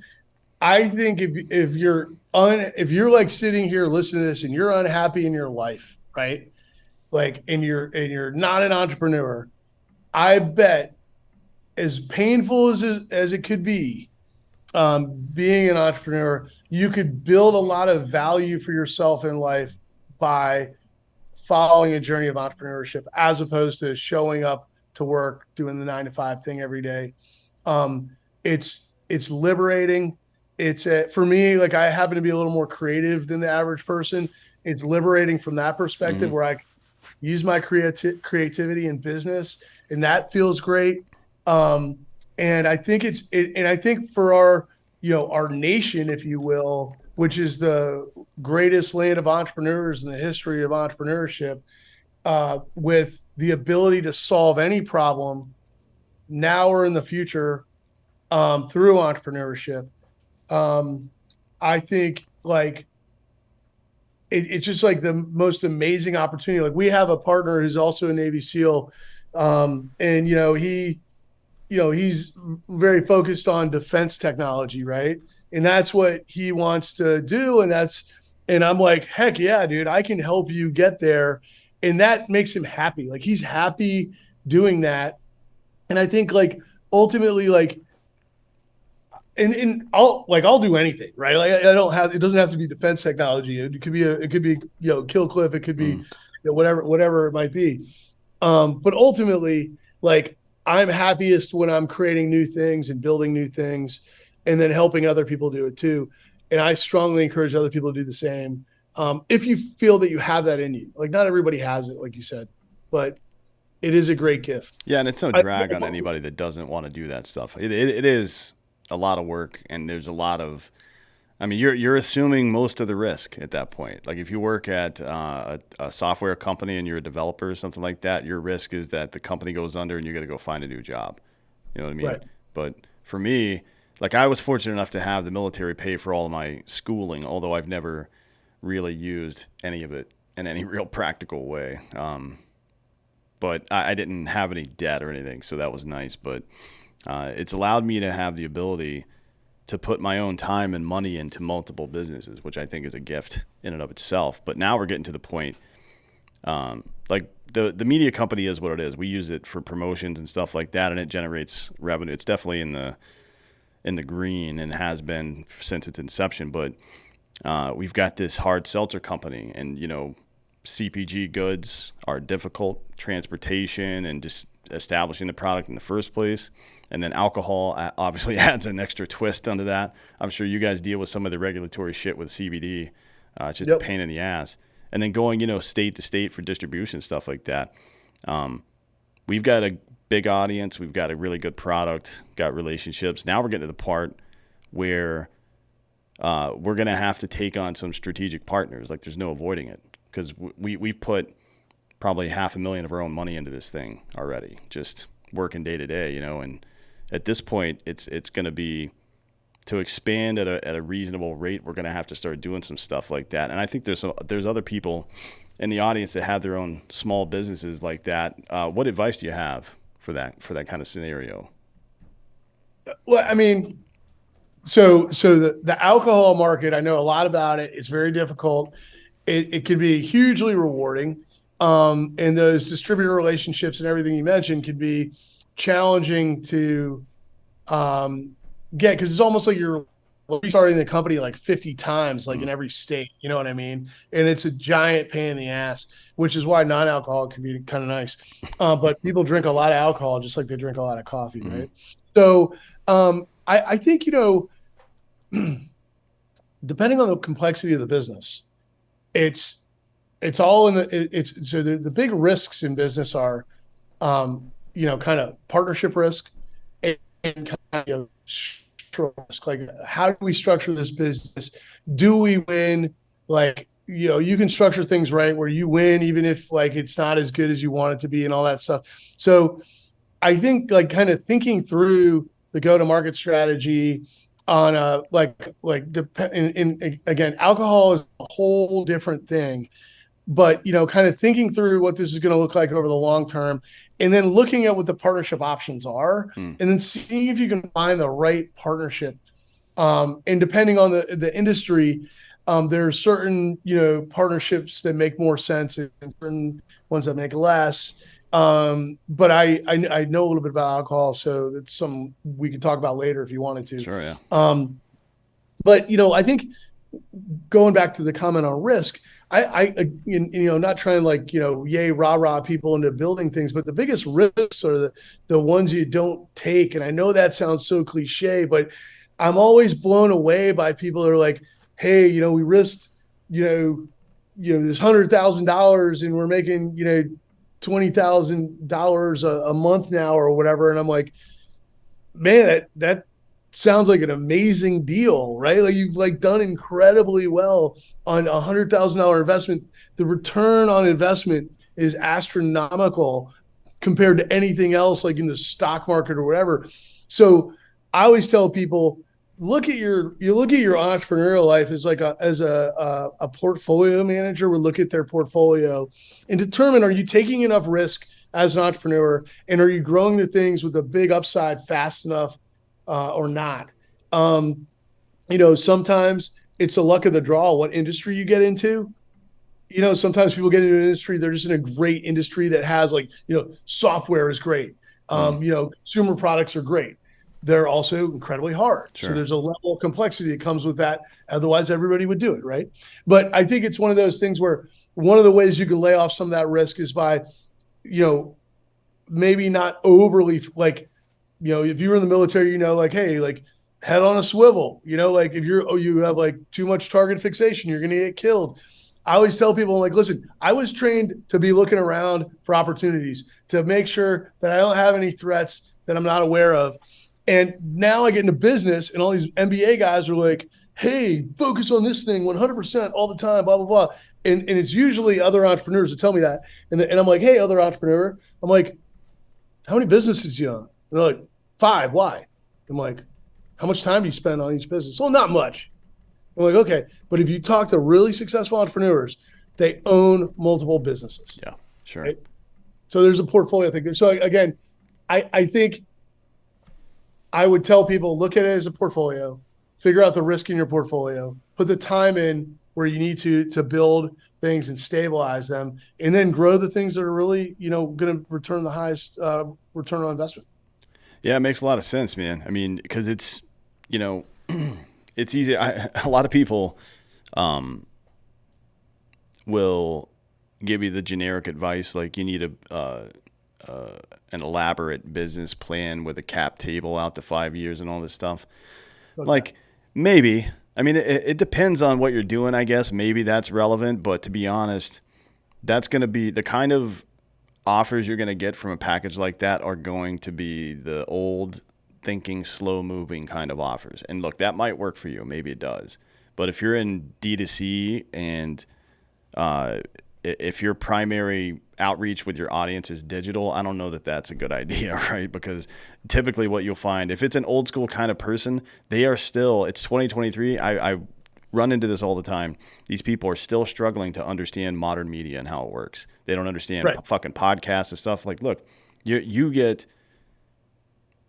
if you're like sitting here listening to this and you're unhappy in your life, right? Like and you're not an entrepreneur, I bet as painful as it could be, being an entrepreneur, you could build a lot of value for yourself in life by following a journey of entrepreneurship as opposed to showing up to work doing the 9 to 5 thing every day. It's liberating. For me, like I happen to be a little more creative than the average person. It's liberating from that perspective Hmm. where I use my creativity in business, and that feels great. Um, and I think for our nation, if you will, which is the greatest land of entrepreneurs in the history of entrepreneurship, with the ability to solve any problem now or in the future, through entrepreneurship. Um, I think like it's just like the most amazing opportunity. Like we have a partner who's also a Navy SEAL, and he's very focused on defense technology, right? And that's what he wants to do, and I'm like, heck yeah, dude, I can help you get there, and that makes him happy. Like he's happy doing that, and I think like ultimately like and I'll do anything, right? Like I don't have it doesn't have to be defense technology. It could be kill cliff. It could be Mm. whatever it might be. But ultimately, like I'm happiest when I'm creating new things and building new things, and then helping other people do it too. And I strongly encourage other people to do the same. If you feel that you have that in you, like not everybody has it, like you said, but It is a great gift. Yeah, and it's no I, drag on anybody that doesn't want to do that stuff. It is a lot of work, and there's a lot of. I mean, you're assuming most of the risk at that point. Like if you work at a software company and you're a developer or something like that, your risk is that the company goes under and you got to go find a new job. You know what I mean? right. But for me, like I was fortunate enough to have the military pay for all of my schooling, although I've never really used any of it in any real practical way. But I didn't have any debt or anything, so that was nice. But it's allowed me to have the ability to put my own time and money into multiple businesses, which I think is a gift in and of itself. But now we're getting to the point, like the media company is what it is. We use it for promotions and stuff like that, and it generates revenue. It's definitely in the green and has been since its inception. But we've got this hard seltzer company, and CPG goods are difficult, transportation and just establishing the product in the first place. And then alcohol obviously adds an extra twist onto that. I'm sure you guys deal with some of the regulatory shit with CBD. It's just a Yep. pain in the ass. And then going, state to state for distribution, stuff like that. Um, we've got a big audience. We've got a really good product, got relationships. Now we're getting to the part where we're going to have to take on some strategic partners. Like there's no avoiding it because we put probably $500,000 of our own money into this thing already, just working day to day, and at this point it's going to be to expand at a reasonable rate. We're going to have to start doing some stuff like that. And I think there's other people in the audience that have their own small businesses like that. What advice do you have for that kind of scenario? Well, I mean, so the alcohol market, I know a lot about it. It's very difficult. It can be hugely rewarding. And those distributor relationships and everything you mentioned can be challenging to get because it's almost like you're starting the company like 50 times, like in Mm. every state. You know what I mean? And it's a giant pain in the ass, which is why non-alcoholic can be kind of nice. But people drink a lot of alcohol just like they drink a lot of coffee, Mm. right? So I think, depending on the complexity of the business, it's it's all in it's so the big risks in business are kind of partnership risk and kind of structural risk. Like, how do we structure this business? Do we win? Like, you can structure things right where you win, even if like it's not as good as you want it to be and all that stuff. So I think like kind of thinking through the go-to-market strategy on a again, alcohol is a whole different thing, but kind of thinking through what this is going to look like over the long term, and then looking at what the partnership options are, Mm. and then seeing if you can find the right partnership. And depending on the industry, there are certain partnerships that make more sense and certain ones that make less. But I know a little bit about alcohol, so that's some we could talk about later if you wanted to. Sure, yeah. But I think going back to the comment on risk, not trying like, yay, rah, rah people into building things, but the biggest risks are the ones you don't take. And I know that sounds so cliche, but I'm always blown away by people that are like, hey, we risked, this $100,000 and we're making, $20,000 a month now or whatever. And I'm like, man, that sounds like an amazing deal, right? Like you've like done incredibly well on $100,000 investment. The return on investment is astronomical compared to anything else, like in the stock market or whatever. So I always tell people, look at your entrepreneurial life as like a portfolio manager would look at their portfolio and determine, are you taking enough risk as an entrepreneur, and are you growing the things with a big upside fast enough or not? Sometimes it's the luck of the draw what industry you get into. Sometimes people get into an industry, they're just in a great industry that has like, software is great. Mm. Consumer products are great. They're also incredibly hard. So Sure. there's a level of complexity that comes with that. Otherwise, everybody would do it, right? But I think it's one of those things where one of the ways you can lay off some of that risk is by, maybe not overly like, if you were in the military, like, hey, like head on a swivel, like if you have like too much target fixation, you're going to get killed. I always tell people, like, listen, I was trained to be looking around for opportunities to make sure that I don't have any threats that I'm not aware of. And now I get into business, and all these MBA guys are like, hey, focus on this thing 100% all the time, blah, blah, blah. And it's usually other entrepreneurs that tell me that. And I'm like, hey, other entrepreneur, I'm like, how many businesses do you own? And they're like, 5. Why? I'm like, how much time do you spend on each business? Well, not much. I'm like, okay. But if you talk to really successful entrepreneurs, they own multiple businesses. Yeah, sure. Right? So there's a portfolio thing. So again, I think I would tell people, look at it as a portfolio, figure out the risk in your portfolio, put the time in where you need to build things and stabilize them, and then grow the things that are really, going to return the highest return on investment. Yeah, it makes a lot of sense, man. I mean, because it's, you know, it's easy. A lot of people will give you the generic advice, like you need an elaborate business plan with a cap table out to 5 years and all this stuff. Okay. Like, maybe. I mean, it depends on what you're doing, I guess. Maybe that's relevant, but to be honest, that's going to be the kind of offers you're going to get from a package like that are going to be the old thinking, slow moving kind of offers. And look, that might work for you. Maybe it does. But if you're in D2C and if your primary outreach with your audience is digital, I don't know that that's a good idea, right? Because typically what you'll find, if it's an old school kind of person, they are still, it's 2023. I run into this all the time. These people are still struggling to understand modern media and how it works. They don't understand fucking podcasts and stuff. Like, look, you get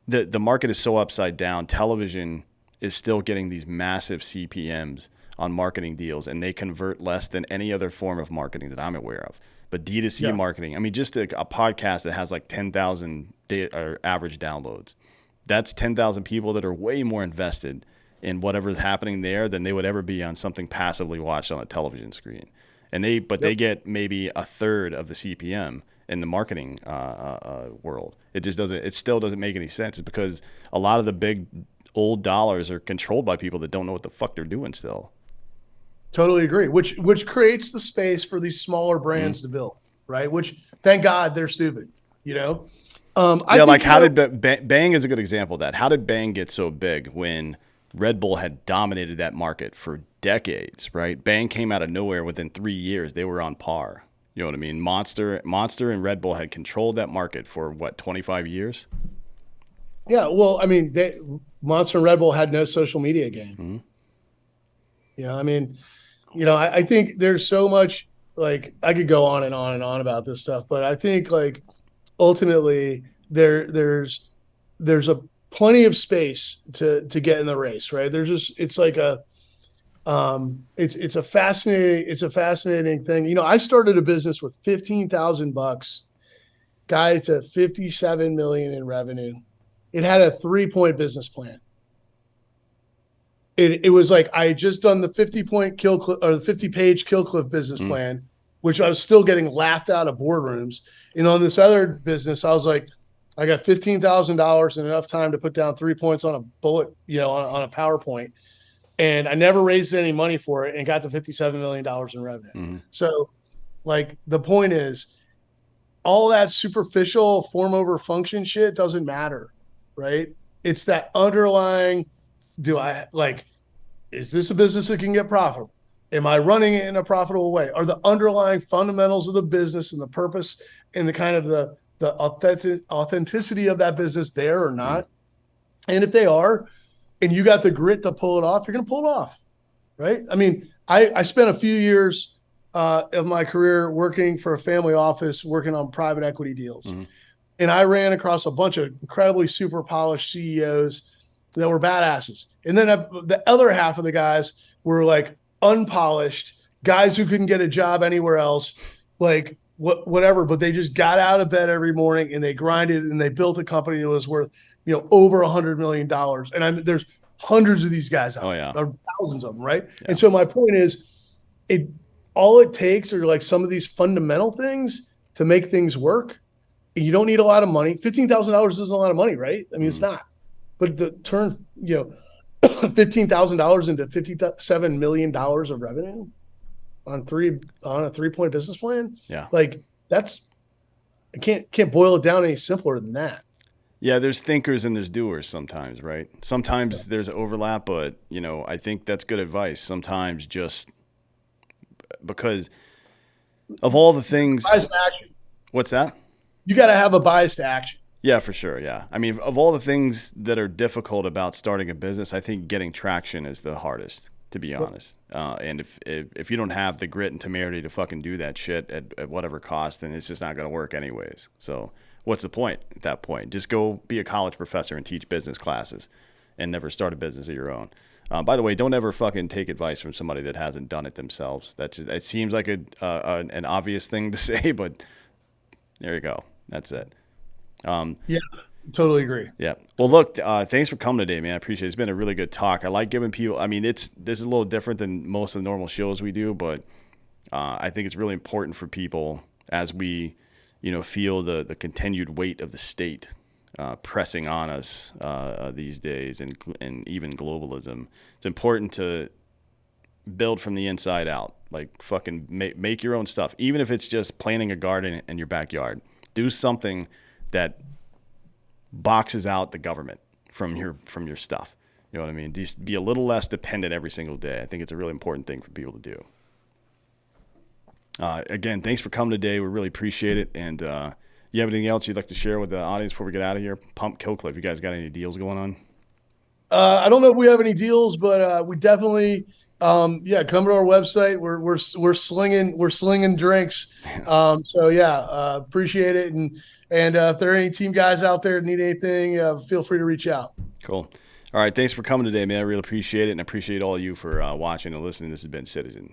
the market is so upside down. Television is still getting these massive CPMs on marketing deals, and they convert less than any other form of marketing that I'm aware of. But D2C marketing, I mean, just a podcast that has like 10,000 average downloads, that's 10,000 people that are way more invested in whatever's happening there than they would ever be on something passively watched on a television screen. And they get maybe a third of the CPM in the marketing world. It just doesn't. It still doesn't make any sense. It's because a lot of the big old dollars are controlled by people that don't know what the fuck they're doing still. Totally agree. Which creates the space for these smaller brands to build, right? Which, thank God, they're stupid. How did Bang is a good example of that. How did Bang get so big when Red Bull had dominated that market for decades, right? Bang came out of nowhere. Within 3 years, they were on par. You know what I mean? Monster and Red Bull had controlled that market for 25 years? Yeah, well, I mean, Monster and Red Bull had no social media game. Mm-hmm. I think there's so much, like, I could go on and on and on about this stuff, but I think, like, ultimately there's a plenty of space to get in the race, right? It's like it's a fascinating thing. I started a business with $15,000, got it to 57 million in revenue. It had a 3-point business plan. It was like I had just done the 50-point the 50-page Kill Cliff business plan, which I was still getting laughed out of boardrooms. And on this other business, I was like, I got $15,000 and enough time to put down 3 points on a bullet, on a PowerPoint. And I never raised any money for it and got to $57 million in revenue. Mm-hmm. So, like, the point is, all that superficial form over function shit doesn't matter, right? It's that underlying, is this a business that can get profitable? Am I running it in a profitable way? Are the underlying fundamentals of the business and the purpose and the kind of the authenticity of that business there or not? Mm-hmm. And if they are, and you got the grit to pull it off, you're going to pull it off, right? I mean, I spent a few years of my career working for a family office, working on private equity deals. Mm-hmm. And I ran across a bunch of incredibly super polished CEOs that were badasses. And then the other half of the guys were like unpolished guys who couldn't get a job anywhere else, like whatever, but they just got out of bed every morning and they grinded and they built a company that was worth, over $100 million. And there's hundreds of these guys out there. There are thousands of them, right? Yeah. And so my point is, all it takes are like some of these fundamental things to make things work. And you don't need a lot of money. $15,000 isn't a lot of money, right? I mean, it's not. But to turn, $15,000 into $57 million of revenue, on a 3-point business plan. Yeah. Like that's I can't boil it down any simpler than that. Yeah, there's thinkers and there's doers sometimes, right? Sometimes there's overlap, but I think that's good advice. Sometimes just because of all the things. Bias to action. What's that? You got to have a bias to action. Yeah, for sure. Yeah. I mean, of all the things that are difficult about starting a business, I think getting traction is the hardest, to be honest. And if you don't have the grit and temerity to fucking do that shit at whatever cost, then it's just not going to work anyways. So what's the point at that point? Just go be a college professor and teach business classes and never start a business of your own. By the way, don't ever fucking take advice from somebody that hasn't done it themselves. It seems like an obvious thing to say, but there you go. That's it. Yeah, totally agree. Yeah. Well, look, thanks for coming today, man. I appreciate it. It's been a really good talk. I like giving people, I mean, this is a little different than most of the normal shows we do, but I think it's really important for people as we, feel the continued weight of the state pressing on us these days and even globalism. It's important to build from the inside out. Like fucking make your own stuff, even if it's just planting a garden in your backyard. Do something that boxes out the government from your stuff. You know what I mean? Just be a little less dependent every single day. I think it's a really important thing for people to do. Again, thanks for coming today. We really appreciate it. And you have anything else you'd like to share with the audience before we get out of here? Pump Kill Clip. You guys got any deals going on? I don't know if we have any deals, but we definitely, yeah, come to our website. We're slinging drinks. So yeah, appreciate it. And if there are any team guys out there that need anything, feel free to reach out. Cool. All right. Thanks for coming today, man. I really appreciate it. And I appreciate all of you for watching and listening. This has been Citizen.